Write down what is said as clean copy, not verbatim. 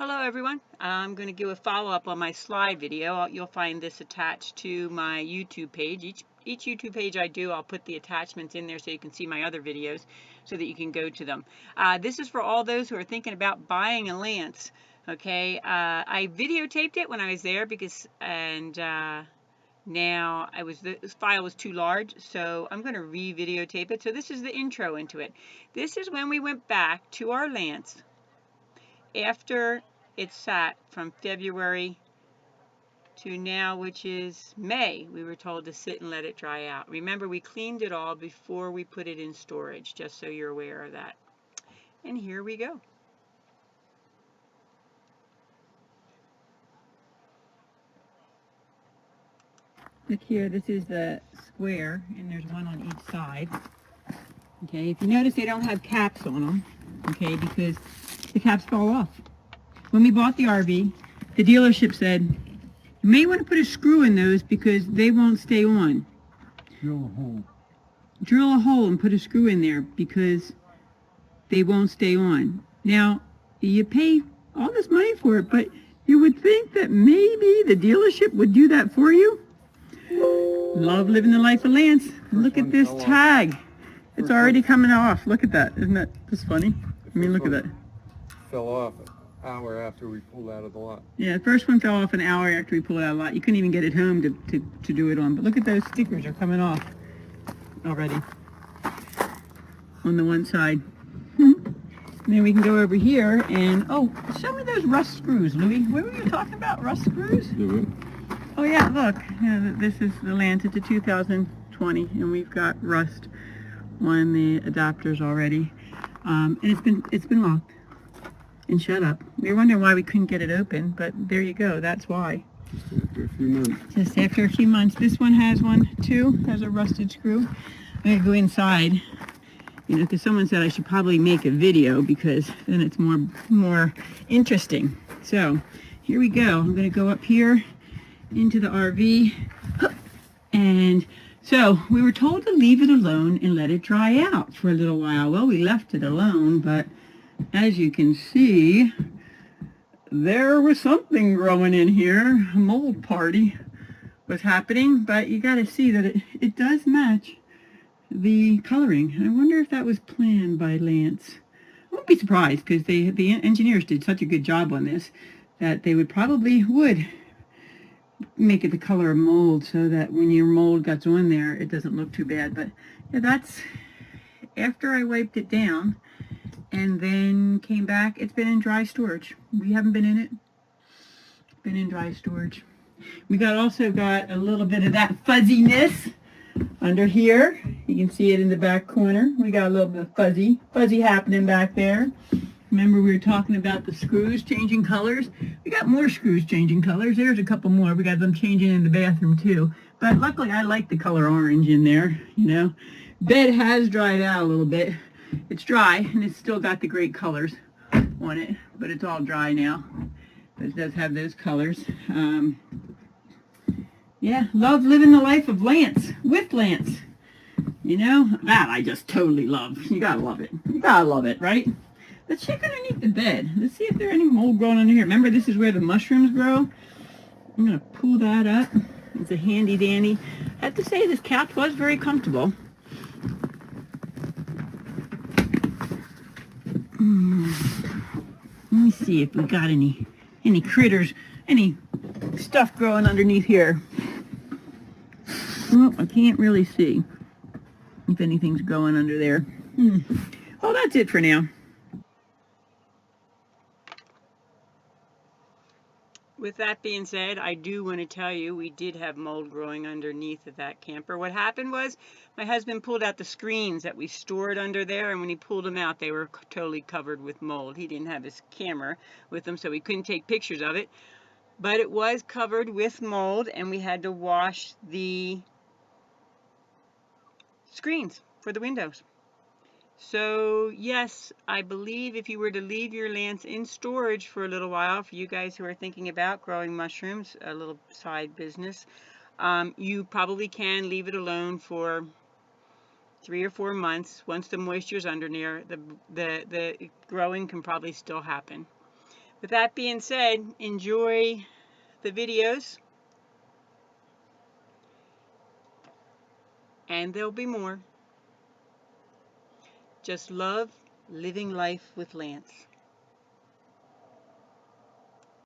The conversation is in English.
Hello everyone. I'm going to give a follow-up on my slide video. You'll find this attached to my YouTube page. Each YouTube page I do, I'll put the attachments in there so you can see my other videos so that you can go to them. This is for all those who are thinking about buying a lance. Okay, I videotaped it when I was there now this file was too large, so I'm going to re-videotape it. So this is the intro into it. This is when we went back to our lance after it sat from February to now, which is May. We were told to sit and let it dry out. Remember, we cleaned it all before we put it in storage, just so you're aware of that. And here we go. Look here, this is the square, and there's one on each side. Okay, if you notice, they don't have caps on them, okay, because the caps fall off. When we bought the RV, the dealership said, you may want to put a screw in those because they won't stay on. Drill a hole. Drill a hole and put a screw in there because they won't stay on. Now, you pay all this money for it, but you would think that maybe the dealership would do that for you. Love living the life of Lance. Look at this tag. It's already coming off. Look at that. Isn't that just funny? I mean, look at that. Fell off an hour after we pulled out of the lot. Yeah, the first one fell off an hour after we pulled it out of the lot. You couldn't even get it home to do it on. But look at those stickers are coming off already on the one side. Then we can go over here and, oh, show me those rust screws, Louis. What were you talking about, rust screws? Oh yeah, look, yeah, this is the Lance. It's a 2020, and we've got rust on the adapters already. And it's been locked and shut up. We were wondering why we couldn't get it open, but there you go. That's why. Just after a few months. Just after a few months. This one has one too. Has a rusted screw. I'm gonna go inside. You know, because someone said I should probably make a video because then it's more interesting. So here we go. I'm gonna go up here into the RV, and so we were told to leave it alone and let it dry out for a little while. Well, we left it alone, but as you can see, there was something growing in here. A mold party was happening, but you got to see that it does match the coloring. I wonder if that was planned by Lance. I won't be surprised because the engineers did such a good job on this that they would make it the color of mold so that when your mold gets on there, it doesn't look too bad. But yeah, that's after I wiped it down and then came back. It's been in dry storage. We haven't been in it. It's been in dry storage. We also got a little bit of that fuzziness under here. You can see it in the back corner. We got a little bit of fuzzy happening back there. Remember we were talking about the screws changing colors? We got more screws changing colors. There's a couple more. We got them changing in the bathroom too. But luckily I like the color orange in there, you know. Bed has dried out a little bit. It's dry and it's still got the great colors on it, but it's all dry now. But it does have those colors. Yeah, love living the life of Lance, with Lance. You know, that I just totally love. You gotta love it. You gotta love it, right? Let's check underneath the bed. Let's see if there are any mold growing under here. Remember, this is where the mushrooms grow. I'm going to pull that up. It's a handy dandy. I have to say, this couch was very comfortable. Let me see if we got any critters, any stuff growing underneath here. Oh, I can't really see if anything's growing under there. Well, that's it for now. With that being said, I do want to tell you we did have mold growing underneath of that camper. What happened was my husband pulled out the screens that we stored under there, and when he pulled them out, they were totally covered with mold. He didn't have his camera with him, so he couldn't take pictures of it. But it was covered with mold, and we had to wash the screens for the windows. So yes, I believe if you were to leave your Lance in storage for a little while, for you guys who are thinking about growing mushrooms, a little side business, you probably can leave it alone for 3 or 4 months. Once the moisture's under there, the growing can probably still happen. With that being said, enjoy the videos, and there'll be more. Just love living life with Lance.